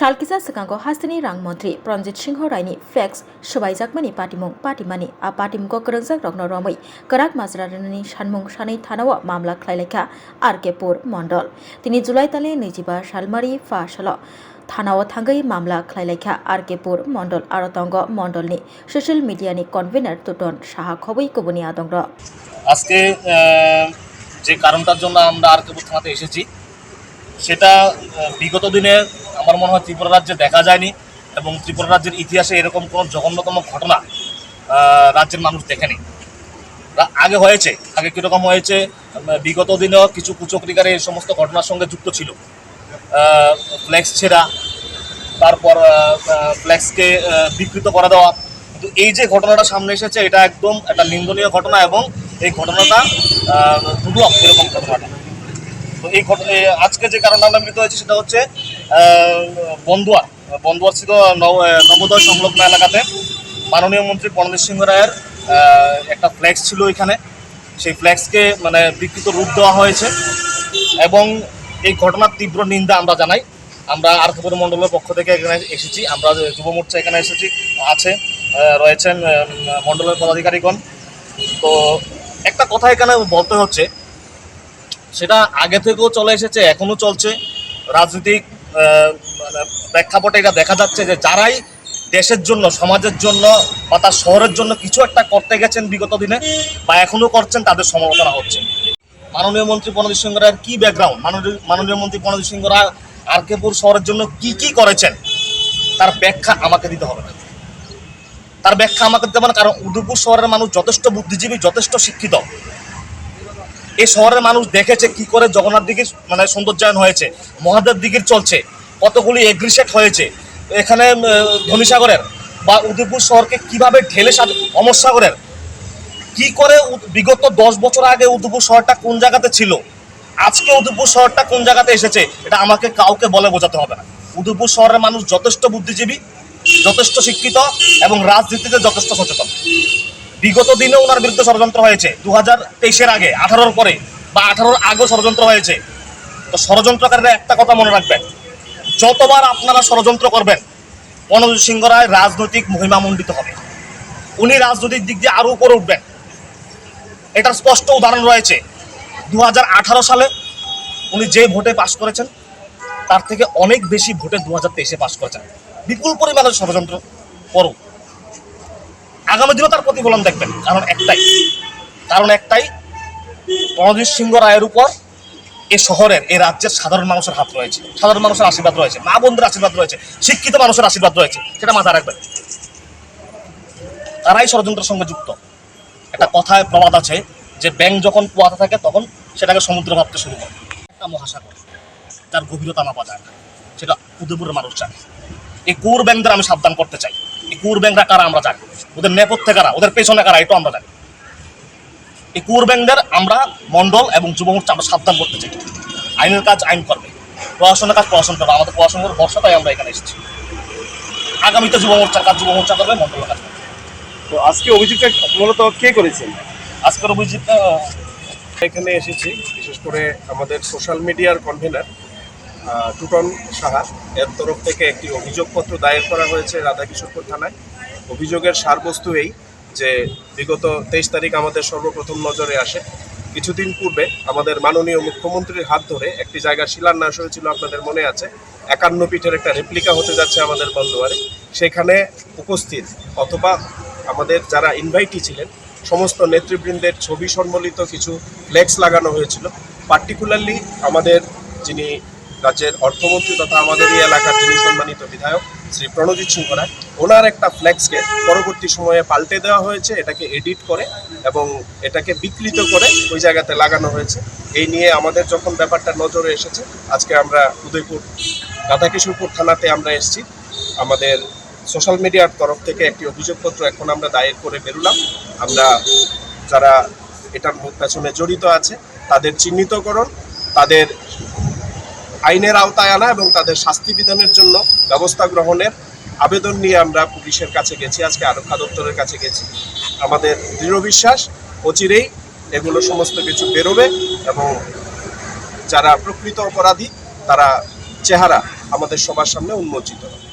Shalkisa Sakango Hastini Rang Montri, Pranjit Singh Raini, Flex, Shubaijakmani Patimung, Patimani, a Patim Gokaranzak Rogno Romi, Karak Mazrani, Shanmung Shani Tanawa, Mamla Klaileka, Arkepur, Mondol. Tini Zulaitale, Nijiba, Shalmari, Fashalo. থানাও থাঙ্গাই মামলা খাইলাইখা RK Pur Mondal আরতঙ্গ মন্ডলনি social মিডিয়ানি convener তুটন Saha খবই কবনি আদংর আজকে যে কারণটার জন্য আমরা আরকেপুর থানাতে এসেছি সেটা বিগত দিনে আমার মনে হয় ত্রিপুরা রাজ্যে দেখা যায়নি এবং ত্রিপুরা রাজ্যের ইতিহাসে এরকম কোনো জঘন্যতম ঘটনা রাজ্যের মানুষ দেখেনি। আগে হয়েছে, আগে কীরকম হয়েছে, বিগত দিনেও কিছু কুচক্রীকারী এই সমস্ত ঘটনার সঙ্গে যুক্ত ছিল। ফ্লেক্স ছেঁড়া, তারপর ফ্লেক্সকে বিকৃত করে দেওয়া, কিন্তু এই যে ঘটনাটা সামনে এসেছে এটা একদম একটা নিন্দনীয় ঘটনা এবং এই ঘটনাটা দুর্লভ এরকম ঘটনাটা। তো এই আজকে যে কারণে আমরা মিলিত হয়েছি সেটা হচ্ছে বন্দুয়ার ছিল নবোদয় সংলগ্ন এলাকাতে মাননীয় মন্ত্রী প্রণজিৎ সিংহ রায়ের একটা ফ্লেক্স ছিল এখানে, সেই ফ্লেক্সকে বিকৃত রূপ দেওয়া হয়েছে এবং এই ঘটনার তীব্র নিন্দা আমরা জানাই। আমরা আরকেপুর মণ্ডলের পক্ষ থেকে এখানে এসেছি, আমরা যুব মোর্চা এখানে এসেছি, রয়েছেন মণ্ডলের পদাধিকারীগণ। তো একটা কথা এখানে বলতে হচ্ছে, সেটা আগে থেকেও চলে এসেছে, এখনও চলছে। রাজনৈতিক প্রেক্ষাপটে এটা দেখা যাচ্ছে যে যারাই দেশের জন্য, সমাজের জন্য বা তার শহরের জন্য কিছু একটা করতে গেছেন বিগত দিনে বা এখনও করছেন, তাদের সমালোচনা হচ্ছে। মাননীয় মন্ত্রী প্রণজিৎ সিংহ রায়ের কী ব্যাকগ্রাউন্ড, মাননীয় মন্ত্রী প্রণজিৎ সিংহ রায় আরকেপুর শহরের জন্য কি করেছেন তার ব্যাখ্যা আমাকে দিতে হবে না, তার ব্যাখ্যা আমাকে দিতে হবে না। কারণ উদয়পুর শহরের মানুষ যথেষ্ট বুদ্ধিজীবী, যথেষ্ট শিক্ষিত। এই শহরের মানুষ দেখেছে কি করে জগন্নাথ দিঘির সৌন্দর্যায়ন হয়েছে, মহাদেব দিঘির চলছে, কতগুলি এগ্রিসেট হয়েছে এখানে ধনীসাগরের, বা উদয়পুর শহরকে কিভাবে ঢেলে অমর সাগরের, কি করে বিগত 10 বছর আগে উদয়পুর শহরটা কোন জায়গাতে ছিল, আজকে উদয়পুর শহরটা কোন জায়গাতে এসেছে, এটা আমাকে কাউকে বলে বোঝাতে হবে না। উদয়পুর শহরের মানুষ যথেষ্ট বুদ্ধিজীবী, যথেষ্ট শিক্ষিত এবং রাজনীতিতে যথেষ্ট সচেতন। বিগত দিনে ওনার বিরুদ্ধে ষড়যন্ত্র হয়েছে 2023-এর আগে, 18-র পরে বা 18-র আগেও ষড়যন্ত্র হয়েছে। তো ষড়যন্ত্রকারীরা একটা কথা মনে রাখবেন, যতবার আপনারা ষড়যন্ত্র করবেন প্রণজিৎ সিংহ রায় রাজনৈতিক মহিমামণ্ডিত হবে, উনি রাজনৈতিক দিক দিয়ে আরও উপরে উঠবেন। এটার স্পষ্ট উদাহরণ রয়েছে। 2018 সালে উনি যে ভোটে পাশ করেছেন তার থেকে অনেক বেশি ভোটে 2023-এ পাশ করেছেন। বিপুল পরিমাণে ষড়যন্ত্র করুক, আগামী দিনও তার প্রতিফলন দেখবেন। কারণ একটাই প্রণজিৎ সিংহ রায়ের উপর এই শহরের, এই রাজ্যের সাধারণ মানুষের হাত রয়েছে, সাধারণ মানুষের আশীর্বাদ রয়েছে, মা বোনদের আশীর্বাদ রয়েছে, শিক্ষিত মানুষের আশীর্বাদ রয়েছে, সেটা মাথায় রাখবেন। তারাই ষড়যন্ত্রের সঙ্গে যুক্ত। একটা কথায় প্রবাদ আছে যে ব্যাঙ যখন পোয়াতে থাকে তখন সেটাকে সমুদ্র ভাবতে শুরু করে। একটা মহাসাগর যার গভীরতা মাপা যায় না, সেটা উদয়পুরের মানুষ চায়। এই কুর ব্যাংকদের আমি সাবধান করতে চাই। এই কুর ব্যাংকরা কারা আমরা জানি, ওদের নেপথ্যে কারা, ওদের পেছনে কারা, এটাও আমরা জানি। এই কুর ব্যাংকদের আমরা মণ্ডল এবং যুব মোর্চা আমরা সাবধান করতে চাই। আইনের কাজ আইন করবে, প্রশাসনের কাজ প্রশাসন করবে। আমাদের প্রশাসনের ভরসাটাই আমরা এখানে এসেছি। আগামীতে যুব মোর্চার কাজ যুব মোর্চা করবে, মণ্ডলের কাজ করবে। তো আজকে অভিযোগটা মূলত কে করেছেন? আজকের অভিযোগটা এখানে এসেছি বিশেষ করে আমাদের সোশ্যাল মিডিয়ার কনভেনার টুটন সাহা এর তরফ থেকে একটি অভিযোগপত্র দায়ের করা হয়েছে রাধাকিশোরপুর থানায়। অভিযোগের সারবস্তু এই যে বিগত 23 তারিখ আমাদের সর্বপ্রথম নজরে আসে। কিছুদিন পূর্বে আমাদের মাননীয় মুখ্যমন্ত্রীর হাত ধরে একটি জায়গা শিলান্যাস হয়েছিল, আপনাদের মনে আছে, 51 ফিটের একটা রেপ্লিকা হতে যাচ্ছে আমাদের বন্দোয়ারে। সেখানে উপস্থিত অথবা আমাদের যারা ইনভাইটি ছিলেন সমস্ত নেতৃবৃন্দের ছবি সম্বলিত কিছু ফ্লেক্স লাগানো হয়েছিল। পার্টিকুলারলি আমাদের যিনি রাজ্যের অর্থমন্ত্রী তথা আমাদের এই এলাকার যিনি সম্মানিত বিধায়ক শ্রী প্রণজিৎ সিংহ রায়, ওনার একটা ফ্লেক্সকে পরবর্তী সময়ে পাল্টে দেওয়া হয়েছে, এটাকে এডিট করে এবং এটাকে বিকৃত করে ওই জায়গাতে লাগানো হয়েছে। এই নিয়ে আমাদের যখন ব্যাপারটা নজরে এসেছে, আজকে আমরা উদয়পুর রাধাকিশোরপুর থানাতে আমরা এসেছি। আমাদের সোশ্যাল মিডিয়ার তরফ থেকে একটি অভিযোগপত্র এখন আমরা দায়ের করে বেরোলাম। আমরা যারা এটার পেছনে জড়িত আছে তাদের চিহ্নিতকরণ, তাদের আইনের আওতায় আনা এবং তাদের শাস্তি বিধানের জন্য ব্যবস্থা গ্রহণের আবেদন নিয়ে আমরা পুলিশের কাছে গেছি, আজকে আরক্ষা দপ্তরের কাছে গেছি। আমাদের দৃঢ় বিশ্বাস অচিরেই এগুলো সমস্ত কিছু বেরোবে এবং যারা প্রকৃত অপরাধী তারা চেহারা আমাদের সবার সামনে উন্মোচিত হবে।